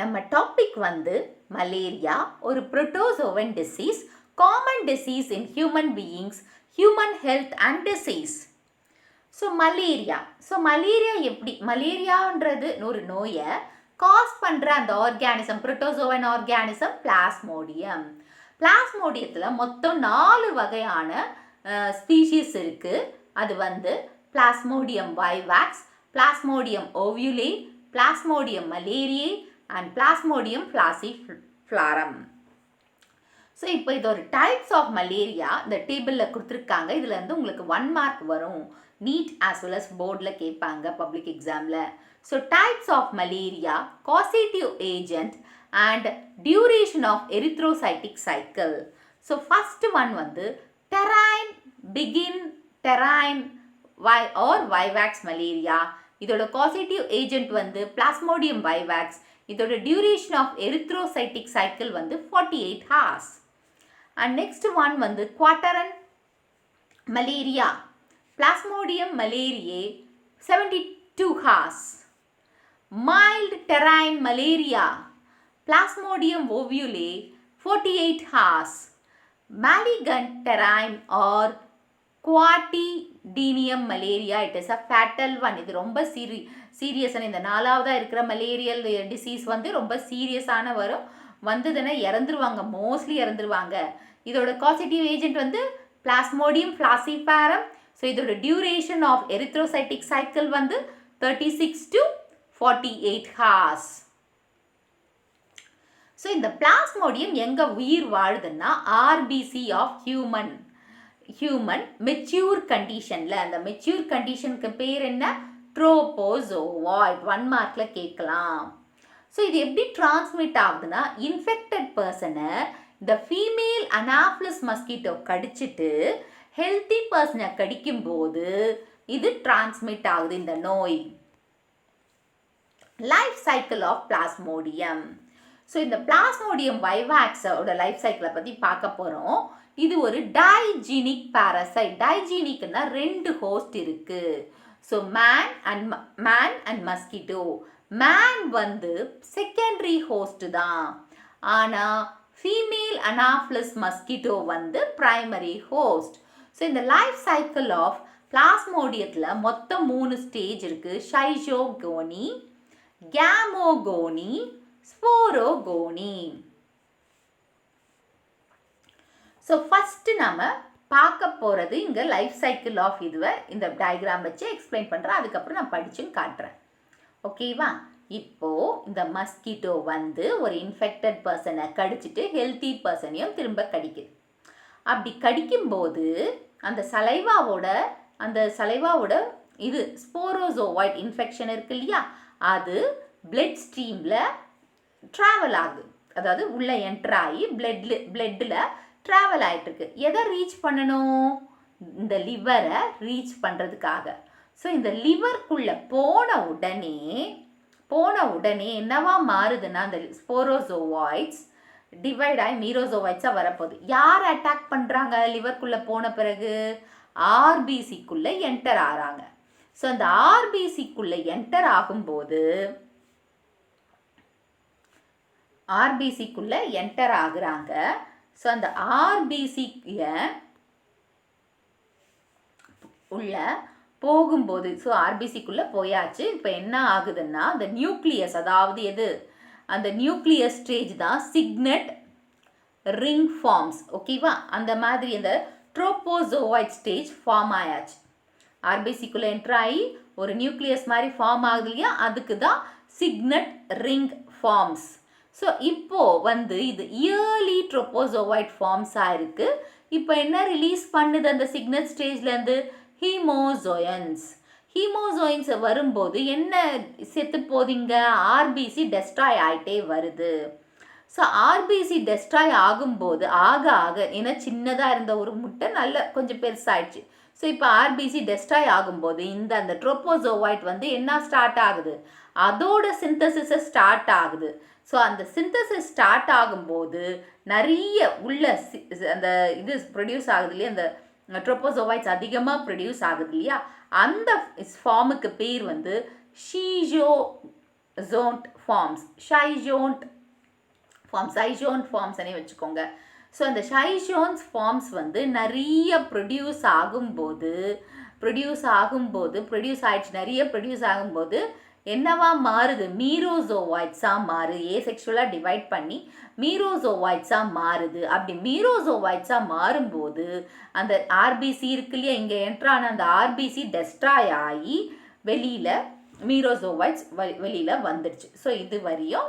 நம்ம டாபிக் வந்து மலேரியா ஒரு protozoan disease, common disease in human beings, human health and disease. Malaria எப்படி, மலேரியான்றது ஒரு நோயை காஸ் பண்ணுற அந்த ஆர்கானிசம், புரோட்டோசோவன் ஆர்கானிசம் பிளாஸ்மோடியம். பிளாஸ்மோடியத்தில் மொத்தம் 4 வகையான ஸ்பீஷீஸ் இருக்குது. அது வந்து Plasmodium vivax, Plasmodium ovale, Plasmodium malariae and Plasmodium falciparum. So இப்போ இது ஒரு டைப்ஸ் ஆஃப் மலேரியா இந்த டேபிளில் கொடுத்துருக்காங்க. இதில் வந்து உங்களுக்கு 1 மார்க் வரும், நீட் ஆஸ் வெல் அஸ் போர்டில் கேட்பாங்க பப்ளிக் எக்ஸாமில். So types of malaria, causative agent and duration of erythrocytic cycle. So first one வந்து டெரைன் ஆர் வைவாக்ஸ் மலேரியா. இதோட காசேட்டிவ் ஏஜென்ட் வந்து பிளாஸ்மோடியம் வைவாக்ஸ். இதோட டியூரேஷன் ஆஃப் எரித்ரோசைட்டிக் சைக்கிள் வந்து 48 hours. And next one வந்து quartan malaria, Plasmodium malariae 72 hours. Mild tertian malaria, Plasmodium ovale 48 hours. malignant terrain or quotidian malaria, it is a fatal one. இது ரொம்ப சீரியஸான, இந்த 4ஆவதாக இருக்கிற malarial disease வந்து ரொம்ப சீரியஸான வந்ததுன்னா இறந்துருவாங்க, மோஸ்ட்லி இறந்துருவாங்க. இதோட காசேட்டிவ் ஏஜென்ட் வந்து பிளாஸ்மோடியம் ஃபால்சிபாரம். ஸோ இதோட டியூரேஷன் ஆஃப் எரித்ரோசைட்டிக் சைக்கிள் வந்து 36 to 48 hours. ஸோ இந்த பிளாஸ்மோடியம் எங்கே உயிர் வாழுதுன்னா ஆர்பிசி ஆஃப் ஹியூமன் மெச்சூர் கண்டிஷனில். அந்த மெச்சூர் கண்டிஷனுக்கு பேர் என்ன? ட்ரோபோசோவாய்ட். 1 மார்க்கில் கேட்கலாம். ஸோ இது எப்படி டிரான்ஸ்மிட் ஆகுதுன்னா, இன்ஃபெக்டட் பர்சனை இந்த ஃபீமேல் அனாஃபிலிஸ் மஸ்கிட்டோ கடிச்சிட்டு ஹெல்த்தி பர்சனை கடிக்கும்போது இது டிரான்ஸ்மிட் ஆகுது இந்த நோய். Life cycle of plasmodium. So இந்த பிளாஸ்மோடியம் வைவாக்ஸோட லைஃப் சைக்கிளை பற்றி பார்க்க போகிறோம். இது ஒரு டைஜீனிக் பாரசைட். டைஜீனிக்னா 2 ஹோஸ்ட் இருக்கு. So man and mosquito. Man வந்து செகண்டரி ஹோஸ்ட் தான், ஆனால் ஃபீமேல் அனாஃபிலிஸ் மஸ்கிட்டோ வந்து பிரைமரி ஹோஸ்ட். ஸோ இந்த லைஃப் சைக்கிள் ஆஃப் பிளாஸ்மோடியத்தில் மொத்தம் 3 ஸ்டேஜ் இருக்கு. Schizogony, gametogony, sporogony. So first நம்ம பார்க்க போகிறது இங்கே லைஃப் சைக்கிள் ஆஃப் இதுவை இந்த டயக்ராம் வச்சு எக்ஸ்பிளைன் பண்ணுறேன். அதுக்கப்புறம் நான் படிச்சுன்னு காட்டுறேன். ஓகேவா? இப்போது இந்த மஸ்கிட்டோ வந்து ஒரு இன்ஃபெக்டட் பர்சனை கடிச்சிட்டு ஹெல்த்தி பர்சனையும் திரும்ப கடிக்குது. அப்படி கடிக்கும்போது அந்த சலைவாவோட இது ஸ்போரோசோவாய்ட் இன்ஃபெக்ஷன் இருக்கு இல்லையா, அது பிளட் ஸ்ட்ரீமில் ட்ராவல் ஆகுது. அதாவது உள்ளே என்ட்ரு ஆகி பிளட்டில் ட்ராவல் ஆகிட்டுருக்கு. எதை ரீச் பண்ணணும்? இந்த லிவரை ரீச் பண்ணுறதுக்காக. ஸோ இந்த லிவருக்குள்ளே போன உடனே என்னவா மாறுதுன்னா, அந்த ஸ்போரோசோவாய்ட்ஸ் டிவைட் ஆகி மீரோசோவாய்ட்ஸாக வரப்போகுது. யார் அட்டாக் பண்ணுறாங்க? லிவருக்குள்ளே போன பிறகு ஆர்பிசிக்குள்ளே என்டர் ஆகிறாங்க. ஸோ அந்த ஆர்பிசிக்குள்ளே என்டர் ஆகுறாங்க. ஸோ அந்த ஆர்பிசிக்கு உள்ள போகும்போது, ஸோ ஆர்பிசிக்குள்ளே போயாச்சு. இப்போ என்ன ஆகுதுன்னா, அந்த நியூக்ளியஸ், அதாவது அந்த நியூக்ளியஸ் ஸ்டேஜ் தான் சிக்னட் ரிங் ஃபார்ம்ஸ். ஓகேவா? அந்த மாதிரி அந்த ட்ரோபோசோவாய்ட் ஸ்டேஜ் ஃபார்ம் ஆயாச்சு. ஆர்பிசிக்குள்ளே என்ட்ரு ஆகி ஒரு நியூக்ளியஸ் மாதிரி ஃபார்ம் ஆகுது இல்லையா, அதுக்கு தான் சிக்னட் ரிங் ஃபார்ம்ஸ். ஸோ இப்போது வந்து இது இயர்லி ட்ரோபோசோவாய்ட் ஃபார்ம்ஸாக இருக்குது. இப்போ என்ன ரிலீஸ் பண்ணுது அந்த சிக்னட் ஸ்டேஜ்லேருந்து? ஹீமோசோயின்ஸ் வரும்போது என்ன செத்து போதிங்க? ஆர்பிசி டெஸ்ட்ராய் ஆகிட்டே வருது. ஸோ ஆர்பிசி டெஸ்ட்ராய் ஆகும்போது ஏன்னா சின்னதாக இருந்த ஒரு முட்டை நல்ல கொஞ்சம் பெருசாகிடுச்சு. ஸோ இப்போ ஆர்பிசி டெஸ்ட்ராய் ஆகும்போது அந்த ட்ரோபோசோவாய்ட் வந்து என்ன ஸ்டார்ட் ஆகுது? அதோட சிந்தசிஸை ஸ்டார்ட் ஆகுது. ஸோ அந்த சிந்தசிஸ் ஸ்டார்ட் ஆகும்போது நிறைய அந்த இது ப்ரொடியூஸ் ஆகுது இல்லையா, அந்த ட்ரோபோசோவாய்ட்ஸ் அதிகமாக ப்ரொடியூஸ் ஆகுது இல்லையா, அந்த ஃபார்முக்கு பேர் வந்து ஜோன்ட் ஃபார்ம்ஸ், ஷைஜோன்ட் ஃபார்ம்ஸ், சைஜோன்ட் ஃபார்ம்ஸ் அனே வச்சுக்கோங்க. ஸோ அந்த ஷைஜோன்ஸ் ஃபார்ம்ஸ் வந்து நிறைய ப்ரொடியூஸ் ஆகும்போது நிறைய ப்ரொடியூஸ் ஆகும்போது என்னவா மாறுது, மீரோசோவாய்ட்ஸாக மாறுது. ஏசெக்சுவலாக டிவைட் பண்ணி மீரோசோவாய்ட்ஸாக மாறுது. அப்படி மீரோசோவாய்ட்ஸாக மாறும்போது அந்த ஆர்பிசி இருக்கு இல்லையா, இங்கே என்ட்ரான அந்த ஆர்பிசி டெஸ்ட்ராய் ஆகி வெளியில் மீரோசோவாய்ட்ஸ் வெளியில் வந்துடுச்சு. ஸோ இது வரையும்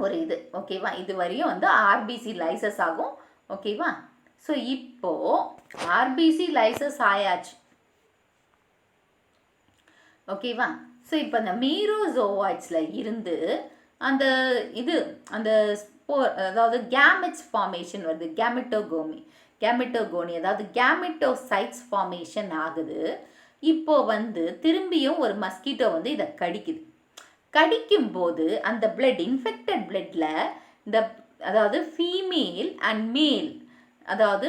ஒரு இது ஓகேவா, இது வரையும் வந்து ஆர்பிசி லைசஸ் ஆகும். ஓகேவா, ஸோ இப்போது ஆர்பிசி லைசஸ் ஆயாச்சு. ஓகேவா, ஸோ இப்போ அந்த மீரோசோவாய்ட்ஸில் இருந்து அந்த இது அந்த அதாவது கேமெட்ஸ் ஃபார்மேஷன் வருது. கேமெட்டோகோனி அதாவது கேமெட்டோசைட்ஸ் ஃபார்மேஷன் ஆகுது. இப்போ வந்து திரும்பியும் ஒரு மஸ்கிட்டோ வந்து இதை கடிக்கும்போது அந்த பிளட், இன்ஃபெக்டட் பிளட்டில் இந்த அதாவது ஃபீமேல் அண்ட் மேல் அதாவது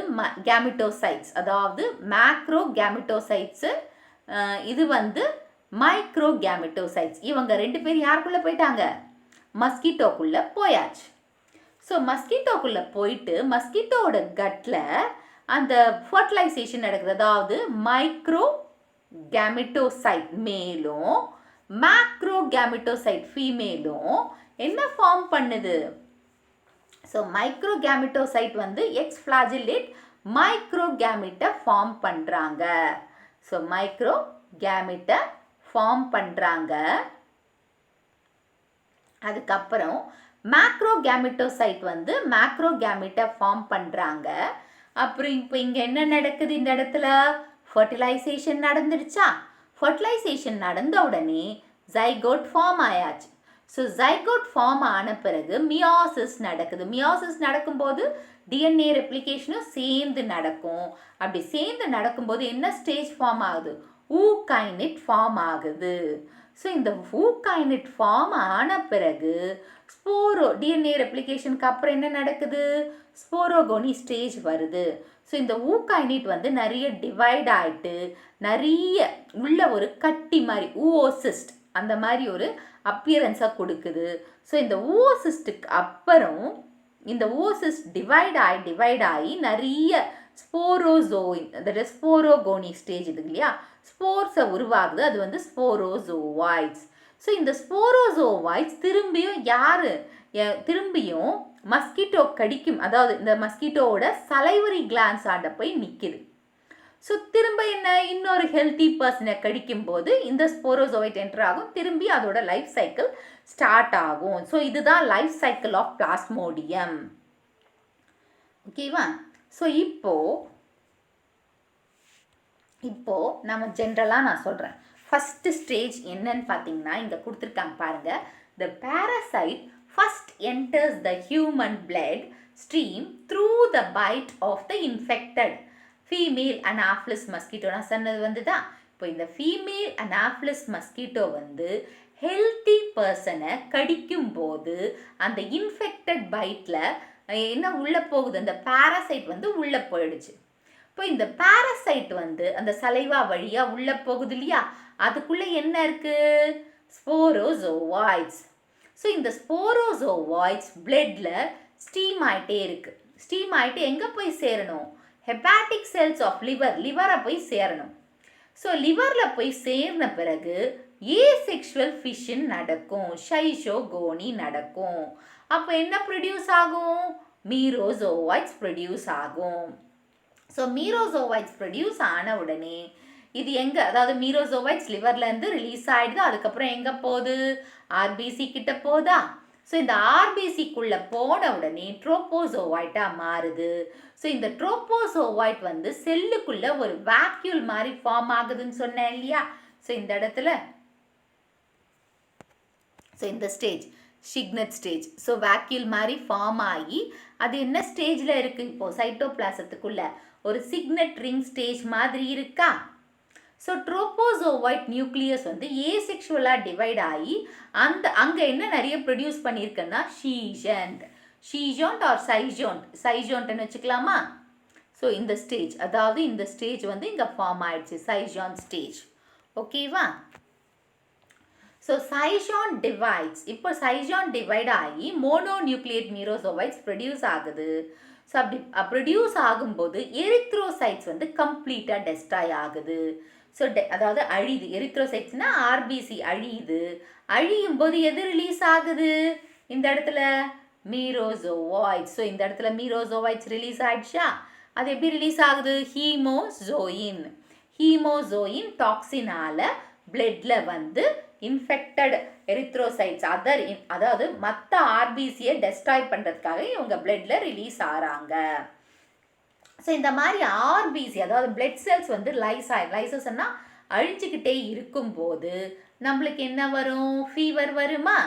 கேமெட்டோசைட்ஸ் அதாவது மேக்ரோ கேமெட்டோசைட்ஸு, இது வந்து மைக்ரோ கேமெட்டோசைட்ஸ், இவங்க 2 பேர் யாருக்குள்ளே போயிட்டாங்க, மஸ்கிட்டோக்குள்ளே போயாச்சு. ஸோ மஸ்கிட்டோக்குள்ளே போயிட்டு மஸ்கிட்டோட கட்டில் அந்த ஃபர்டிலைசேஷன் நடக்குது. அதாவது மைக்ரோ கேமெட்டோசைட் மேலும் மேக்ரோ கேமெட்டோசைட் ஃபீமேலும் என்ன ஃபார்ம் பண்ணுது. ஸோ மைக்ரோ கேமெட்டோசைட் வந்து எக்ஸ் ஃப்ளாஜிலேட் மைக்ரோ கேமெட்டை ஃபார்ம் பண்ணுறாங்க. ஸோ மைக்ரோ கேமெட்டை ஃபார்ம் பண்ணுறாங்க. அதுக்கப்புறம் மேக்ரோ கேமெட்டோசைட் வந்து மேக்ரோ கேமெட்டை ஃபார்ம் பண்ணுறாங்க. அப்புறம் இப்போ இங்கே என்ன நடக்குது, இந்த இடத்துல ஃபர்டிலைசேஷன் நடந்துடுச்சா. ஃபர்டிலைசேஷன் நடந்த உடனே ஜைகோட் ஃபார்ம் ஆயாச்சு. ஸோ ஜைகோட் ஃபார்ம் ஆன பிறகு மியாசிஸ் நடக்குது. மியாசிஸ் நடக்கும்போது டிஎன்ஏ ரெப்ளிகேஷனும் சேர்ந்து நடக்கும். அப்படி சேர்ந்து நடக்கும்போது என்ன ஸ்டேஜ் ஃபார்ம் ஆகுது, ஊகைனேட் ஃபார்ம் ஆகுது. ஸோ இந்த ஊகைனேட் ஃபார்ம் ஆன பிறகு டிஎன்ஏ ரெப்ளிகேஷனுக்கு அப்புறம் என்ன நடக்குது, ஸ்போரோகோனி ஸ்டேஜ் வருது. ஸோ இந்த ஊகைனேட் வந்து நிறைய டிவைட் ஆகிட்டு நிறைய உள்ள ஒரு கட்டி மாதிரி ஊஓசிஸ்ட் அந்த மாதிரி ஒரு அப்பியரன்ஸாக கொடுக்குது. ஸோ இந்த ஊஓசிஸ்டுக்கு அப்புறம் இந்த ஊஓசிஸ்ட் டிவைட் ஆகி நிறைய ஸ்போரோகோனி ஸ்டேஜ் இது இல்லையா, ஸ்போர்ஸை உருவாகுது. அது வந்து ஸ்போரோசோவாய்ட்ஸ். ஸோ இந்த ஸ்போரோசோவாய்ட்ஸ் திரும்பியும் மஸ்கிட்டோ கடிக்கும், அதாவது இந்த மஸ்கிட்டோவோட சலைவரி கிளான்ஸ் ஆண்ட போய் நிற்கிது. ஸோ திரும்ப என்ன, இன்னொரு ஹெல்த்தி பர்சனை கடிக்கும் போது இந்த ஸ்போரோசோவைட் என்டர் ஆகும். திரும்பி அதோட லைஃப் சைக்கிள் ஸ்டார்ட் ஆகும். ஸோ இதுதான் லைஃப் சைக்கிள் ஆஃப் பிளாஸ்மோடியம். ஓகேவா, ஸோ இப்போ நம்ம ஜென்ரலாக நான் சொல்கிறேன். ஃபஸ்ட்டு ஸ்டேஜ் என்னன்னு பார்த்தீங்கன்னா இங்கே கொடுத்துருக்காங்க பாருங்கள். The parasite first enters the human blood stream through the bite of the infected female Anopheles mosquito. நான் சொன்னது வந்துதான். இப்போ இந்த ஃபீமேல் அனாஃபிலிஸ் மஸ்கிட்டோ வந்து ஹெல்த்தி பர்சனை கடிக்கும் போது அந்த இன்ஃபெக்டட் பைட்டில் என்ன உள்ளே போகுது, அந்த பாராசைட் வந்து உள்ளே போயிடுச்சு. இப்போ இந்த பாராசைட் வந்து அந்த சலைவா வழியாக உள்ளே போகுது இல்லையா, அதுக்குள்ளே என்ன இருக்குது, ஸ்போரோசோவாய்ட்ஸ். ஸோ இந்த ஸ்போரோசோவாய்ட்ஸ் பிளட்டில் ஸ்டீம் ஆகிட்டே இருக்குது. ஸ்டீம் ஆகிட்டு எங்கே போய் சேரணும், ஹெப்பாட்டிக் செல்ஸ் ஆஃப் லிவரை போய் சேரணும். ஸோ லிவரில் போய் சேர்ந்த பிறகு ஏசெக்ஷுவல் ஃபிஷன் நடக்கும், ஷைஷோகோனி நடக்கும். அப்போ என்ன ப்ரொடியூஸ் ஆகும், மீரோசோவாய்ட்ஸ் ப்ரொடியூஸ் ஆகும். ஸோ மீரோசோவாய்ட்ஸ் ப்ரொடியூஸ் ஆன உடனே இது எங்கே, அதாவது மீரோசோவாய்ட்ஸ் லிவர்லேருந்து ரிலீஸ் ஆகிடுது. அதுக்கப்புறம் எங்கே போகுது, ஆர்பிசி கிட்ட போதா. ஸோ இந்த ஆர்பிசிக்குள்ளே போன உடனே ட்ரோப்போசோவாய்ட்டாக மாறுது. ஸோ இந்த ட்ரோப்போசோவாய்ட் வந்து செல்லுக்குள்ளே ஒரு வேக்யூல் மாதிரி ஃபார்ம் ஆகுதுன்னு சொன்னேன் இல்லையா. ஸோ இந்த இடத்துல இந்த ஸ்டேஜ் ஷிக்னட் ஸ்டேஜ். ஸோ வேக்யூல் மாதிரி ஃபார்ம் ஆகி அது என்ன ஸ்டேஜில் இருக்குது, இப்போது சைட்டோபிளாசத்துக்குள்ளே ஒரு சிக்னட் ரிங் ஸ்டேஜ் மாதிரி இருக்கா. ஸோ ட்ரோப்போசோவாய்ட் நியூக்ளியஸ் வந்து ஏசெக்ஷுவலாக டிவைட் ஆகி அங்கே என்ன நிறைய ப்ரொடியூஸ் பண்ணியிருக்குன்னா ஷீஜோண்ட் ஆர் சைஜோண்ட்னு வச்சுக்கலாமா. ஸோ இந்த ஸ்டேஜ், அதாவது இந்த ஸ்டேஜ் வந்து இங்கே ஃபார்ம் ஆயிடுச்சு, சைஜான் ஸ்டேஜ். ஓகேவா. ஸோ சைஷான் டிவைட்ஸ், இப்போ சைஷான் டிவைட் ஆகி மோனோநியூக்ளியேட் மீரோசோவைட்ஸ் ப்ரொடியூஸ் ஆகுது. ஸோ அப்படி ப்ரொடியூஸ் ஆகும்போது எரித்ரோசைட்ஸ் வந்து கம்ப்ளீட்டாக டெஸ்ட்ராய் ஆகுது. ஸோ அதாவது அழியுது. எரித்ரோசைட்ஸ்னால் ஆர்பிசி அழியுது. அழியும் போது எது ரிலீஸ் ஆகுது? இந்த இடத்துல மீரோசோவாய்ட்ஸ். ஸோ இந்த இடத்துல மீரோசோவாய்ட்ஸ் ரிலீஸ் ஆயிடுச்சா? அது எப்படி ரிலீஸ் ஆகுது? ஹீமோசோயின். ஹீமோசோயின் டாக்ஸினால பிளட்ல வந்து இன்ஃபெக்டட் எரித்ரோசைட்ஸ் அதாவது மற்ற ஆர்பிசியை டெஸ்ட்ராய் பண்ணுறதுக்காக இவங்க பிளட்ல ரிலீஸ் ஆகிறாங்க. ஸோ இந்த மாதிரி ஆர்பிசி அதாவது பிளட் செல்ஸ் வந்து லைசஸ்ன்னா அழிஞ்சிக்கிட்டே இருக்கும்போது நம்மளுக்கு என்ன வரும்? ஃபீவர் வருமா?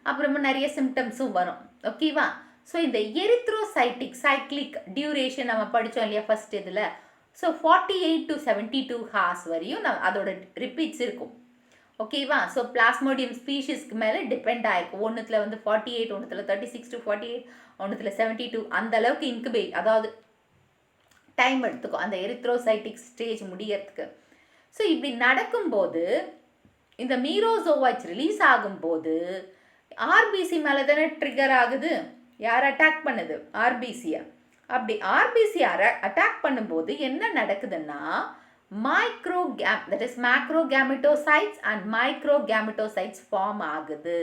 அப்புறமா நிறைய சிம்டம்ஸும் வரும். ஓகேவா? ஸோ இந்த எரித்ரோசைட்டிக் சைக்ளிக் டியூரேஷன் நம்ம படித்தோம் இல்லையா ஃபர்ஸ்ட் இதில். ஸோ 48 to 72 ஹார்ஸ் வரையும் அதோட ரிப்பீட்ஸ் இருக்கும். ஓகேவா? ஸோ பிளாஸ்மோடியம் ஸ்பீஷிஸ்க்கு மேலே டிபெண்ட் ஆகிருக்கும். ஒன்றுத்தில் வந்து 48, ஒன்றுத்தில் 36 to 48, ஒன்றுத்தில் 72 அந்த அளவுக்கு இன்குபேட் அதாவது டைம் எடுத்துக்கும் அந்த எரித்ரோசைட்டிக் ஸ்டேஜ் முடியறதுக்கு. ஸோ இப்படி நடக்கும்போது இந்த மீரோசோவாய்ட்ஸ் ரிலீஸ் ஆகும்போது ஆர்பிசி மேலே தானே ட்ரிகர் ஆகுது. யார் அட்டாக் பண்ணுது? ஆர்பிசியை. அப்படி ஆர்பிசியை அட்டாக் பண்ணும்போது என்ன நடக்குதுன்னா தட் இஸ் மேக்ரோகேமெட்டோசைட்ஸ் அண்ட் மைக்ரோகேமெட்டோசைட்ஸ் ஃபார்ம் ஆகுது.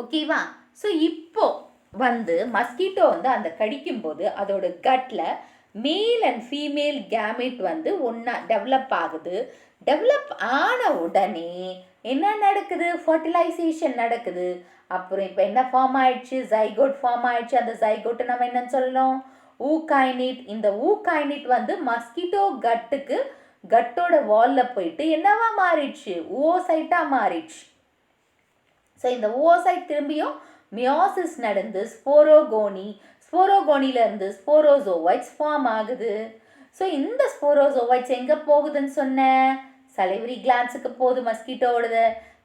ஓகேவா? ஸோ இப்போ வந்து மஸ்கிட்டோ வந்து அந்த கடிக்கும்போது அதோட கட்டில் மேல் அண்ட் ஃபீமேல் கேமெட் வந்து ஒன்றா டெவலப் ஆகுது. டெவலப் ஆன உடனே என்ன நடக்குது? ஃபர்டிலைசேஷன் நடக்குது. அப்புறம் இப்போ என்ன ஃபார்ம் ஆயிடுச்சு? ஜைகோட் ஃபார்ம் ஆயிடுச்சு. அந்த ஜைகோட்டை நம்ம என்னன்னு சொல்லணும்? ஊகைனிட். இந்த ஊகைனிட் வந்து மஸ்கிட்டோ கட்டோட வாலில் போயிட்டு என்னவா மாறிடுச்சு? ஓசைட்டாக மாறிடுச்சு. ஸோ இந்த ஓசைட் திரும்பியும் மியோசிஸ் நடந்து ஸ்போரோகோனிலேருந்து ஸ்போரோசோவைட்ஸ் ஃபார்ம் ஆகுது. ஸோ இந்த ஸ்போரோசோவைட்ஸ் எங்கே போகுதுன்னு சொன்னேன்? சலைவரி கிளான்ஸுக்கு போகுது மஸ்கிட்டோடது.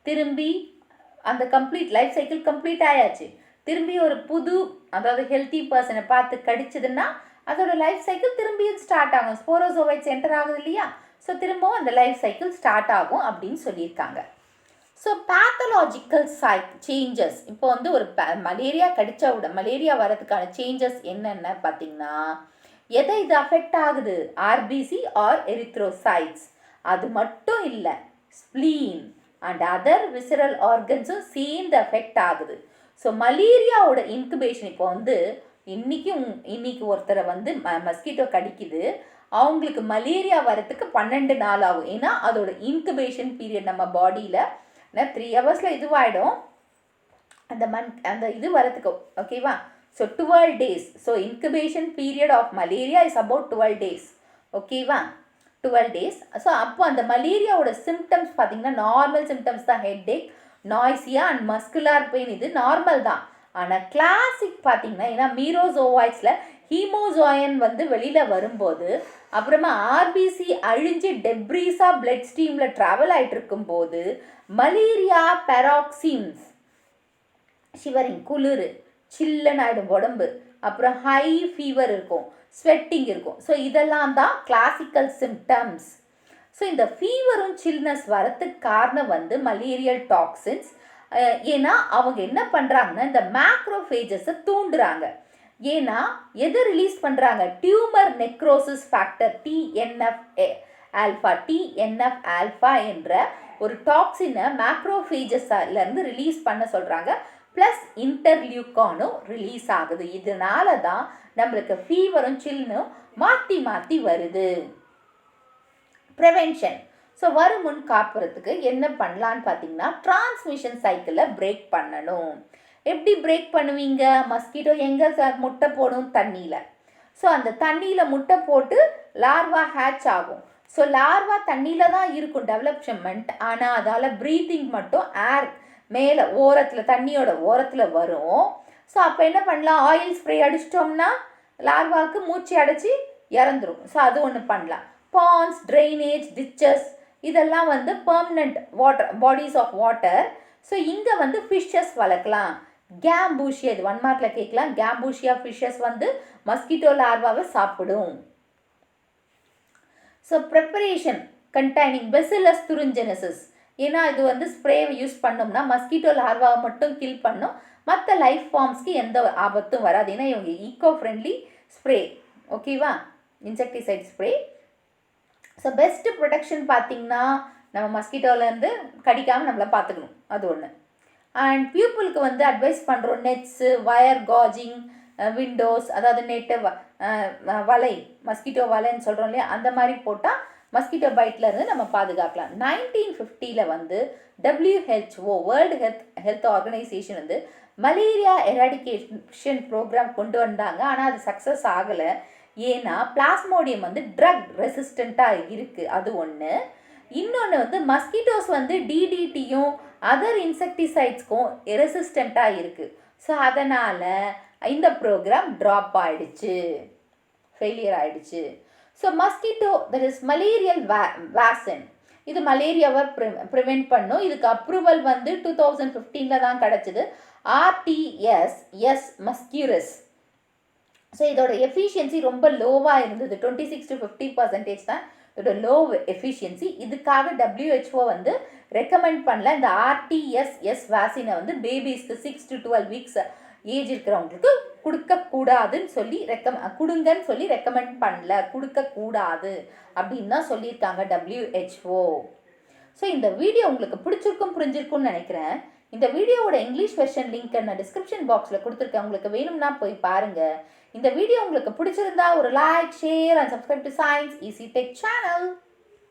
திரும்பி அந்த கம்ப்ளீட் லைஃப் சைக்கிள் கம்ப்ளீட் ஆயாச்சு. திரும்பி ஒரு புது அதாவது ஹெல்த்தி பர்சனை பார்த்து கடிச்சதுன்னா அதோட லைஃப் சைக்கிள் திரும்பியும் ஸ்டார்ட் ஆகும். ஸ்போரோசோவைட்ஸ் என்டர் ஆகுது இல்லையா? ஸோ திரும்பவும் அந்த லைஃப் சைக்கிள் ஸ்டார்ட் ஆகும் அப்படின்னு சொல்லியிருக்காங்க. ஸோ பேத்தலாஜிக்கல் சேஞ்சஸ் இப்போ வந்து ஒரு மலேரியா மலேரியா வரதுக்கான சேஞ்சஸ் என்னென்ன பார்த்தீங்கன்னா எதை இது அஃபெக்ட் ஆகுது? RBC or erythrocytes. அது மட்டும் இல்லை, ஸ்ப்ளீன் அண்ட் அதர் விசரல் ஆர்கன்ஸும் சேர்ந்து அஃபெக்ட் ஆகுது. ஸோ மலேரியாவோட இன்குபேஷன் இப்போ வந்து இன்னைக்கு ஒருத்தரை வந்து மஸ்கிட்டோ கடிக்குது, அவங்களுக்கு மலேரியா வரத்துக்கு 12 நாள் ஆகும். ஏன்னா அதோட இன்குபேஷன் பீரியட் நம்ம பாடியில் 3 hours இதுவாகிடும் அந்த இது வரத்துக்கு. ஓகேவா? So 12 days. So incubation period of malaria is about 12 days. ஓகேவா? 12 days. ஸோ அப்போ அந்த மலேரியாவோட சிம்டம்ஸ் பார்த்தீங்கன்னா நார்மல் சிம்டம்ஸ் தான். Headache, nausea and muscular pain இது நார்மல் தான். ஆனால் கிளாசிக் பார்த்தீங்கன்னா ஏன்னா மீரோசோவாய்ட்ஸில் ஹீமோசோயன் வந்து வெளியில் வரும்போது அப்புறமா ஆர்பிசி அழிஞ்சு டெப்ரீஸாக பிளட் ஸ்ட்ரீமில் ட்ராவல் ஆகிட்டு இருக்கும்போது மலேரியா பெராக்சிம்ஸ் ஷிவரிங் குளிர் சில்லுன்னு ஆகிடும் உடம்பு, அப்புறம் ஹை ஃபீவர் இருக்கும், ஸ்வெட்டிங் இருக்கும். ஸோ இதெல்லாம் தான் கிளாசிக்கல் சிம்டம்ஸ். ஸோ இந்த ஃபீவரும் சில்னஸ் வரத்துக்கு காரணம் வந்து மலேரியல் டாக்ஸின்ஸ். ஏன்னா அவங்க என்ன பண்ணுறாங்கன்னா இந்த மேக்ரோஃபேஜஸை தூண்டுறாங்க. ஏன்னா எதை ரிலீஸ் பண்ணுறாங்க? Tumour necrosis factor TNF alpha என்ற ஒரு டாக்ஸினை மேக்ரோஃபேஜஸ்லேருந்து ரிலீஸ் பண்ண சொல்கிறாங்க. ப்ளஸ் இன்டர்லியூக்கானும் ரிலீஸ் ஆகுது. இதனால தான் நம்மளுக்கு ஃபீவரும் சில்னும் மாற்றி மாற்றி வருது. ப்ரிவென்ஷன். ஸோ வரும் முன் காப்புறதுக்கு என்ன பண்ணலான்னு பார்த்தீங்கன்னா டிரான்ஸ்மிஷன் சைக்கிளை பிரேக் பண்ணணும். எப்படி பிரேக் பண்ணுவீங்க? மஸ்கிட்டோ எங்கே முட்டை போடும்? தண்ணியில். ஸோ அந்த தண்ணியில் முட்டை போட்டு லார்வா ஹேட்ச் ஆகும். ஸோ லார்வா தண்ணியில் தான் இருக்கும் டெவலப்மெண்ட். ஆனால் அதால் ப்ரீத்திங் மட்டும் ஏர் மேலே ஓரத்தில் தண்ணியோட ஓரத்தில் வரும். ஸோ அப்போ என்ன பண்ணலாம்? ஆயில் ஸ்ப்ரே அடிச்சிட்டோம்னா லார்வாவுக்கு மூச்சு அடைச்சி இறந்துடும். ஸோ அது ஒன்று பண்ணலாம். பாண்ட்ஸ், ட்ரைனேஜ், டிச்சஸ் இதெல்லாம் வந்து permanent water bodies of water. So இங்கே வந்து ஃபிஷ்ஷஸ் வளர்க்கலாம். கேம்பூஷியா, இது 1 மார்க்கில் கேட்கலாம். கேம்பூஷியா ஃபிஷ்ஷஸ் வந்து மஸ்கிட்டோ லார்வாவை சாப்பிடும். ஸோ ப்ரிப்பரேஷன் கண்டைனிங் பெசிலஸ் துரிஞ்செனசிஸ் ஏன்னா இது வந்து ஸ்ப்ரே யூஸ் பண்ணோம்னா மஸ்கிட்டோ லார்வாவை மட்டும் கில் பண்ணும், மற்ற லைஃப் ஃபார்ம்ஸ்க்கு எந்த ஆபத்தும் வராது. ஏன்னா இவங்க ஈக்கோ ஃப்ரெண்ட்லி ஸ்ப்ரே. ஓகேவா, insecticide spray. So best protection பார்த்திங்கன்னா நம்ம மஸ்கிட்டோலேருந்து கடிக்காமல் நம்மளை பார்த்துக்கணும், அது ஒன்று. அண்ட் பீப்புளுக்கு வந்து அட்வைஸ் பண்ணுறோம், நெட்ஸு, வயர் காஜிங், விண்டோஸ், அதாவது நெட்டு, வலை, மஸ்கிட்டோ வலைன்னு சொல்கிறோம் இல்லையா, அந்த மாதிரி போட்டால் மஸ்கிட்டோ பைட்லேருந்து நம்ம பாதுகாக்கலாம். 1950 வந்து WHO வேர்ல்டு ஹெல்த் ஆர்கனைசேஷன் வந்து மலேரியா எராடிகேஷன் ப்ரோக்ராம் கொண்டு வந்தாங்க. ஆனால் அது சக்ஸஸ் ஆகலை. ஏன்னா பிளாஸ்மோடியம் வந்து ட்ரக் ரெசிஸ்டண்ட்டாக இருக்குது, அது ஒன்று. இன்னொன்று வந்து மஸ்கிட்டோஸ் வந்து டிடிடியும் அதர் இன்செக்டிசைட்ஸ்க்கும் ரெசிஸ்டண்ட்டாக இருக்குது. ஸோ அதனால் இந்த ப்ரோக்ராம் ட்ராப் ஆகிடுச்சு, ஃபெயிலியர் ஆகிடுச்சு. So mosquito that is malarial vaccine, இது மலேரியாவை ப்ரிவெண்ட் பண்ணும். இதுக்கு அப்ரூவல் வந்து 2015 தான் கிடச்சிது, RTS மஸ்கியூரஸ். ஸோ இதோட எஃபிஷியன்சி ரொம்ப லோவாக இருந்தது, 26 to 50% தான் இதோட லோ எஃபிஷியன்சி. இதுக்காக WHO வந்து ரெக்கமெண்ட் பண்ணல இந்த RTS வேக்சினை வந்து பேபிஸ்க்கு 6 to 12 weeks ஏஜ் இருக்கிறவங்களுக்கு கொடுக்கக்கூடாதுன்னு சொல்லி கொடுங்கன்னு சொல்லி ரெக்கமெண்ட் பண்ணல, கொடுக்கக்கூடாது அப்படின்னு தான் சொல்லியிருக்காங்க WHO. ஸோ இந்த வீடியோ உங்களுக்கு புரிஞ்சிருக்கும்னு நினைக்கிறேன். இந்த வீடியோவோட இங்கிலீஷ் வெர்ஷன் லிங்க் நான் டிஸ்கிரிப்ஷன் பாக்ஸில் கொடுத்துருக்கேன், உங்களுக்கு வேணும்னா போய் பாருங்கள். இந்த வீடியோ உங்களுக்கு பிடிச்சிருந்தா ஒரு like, share and subscribe to science easy tech channel.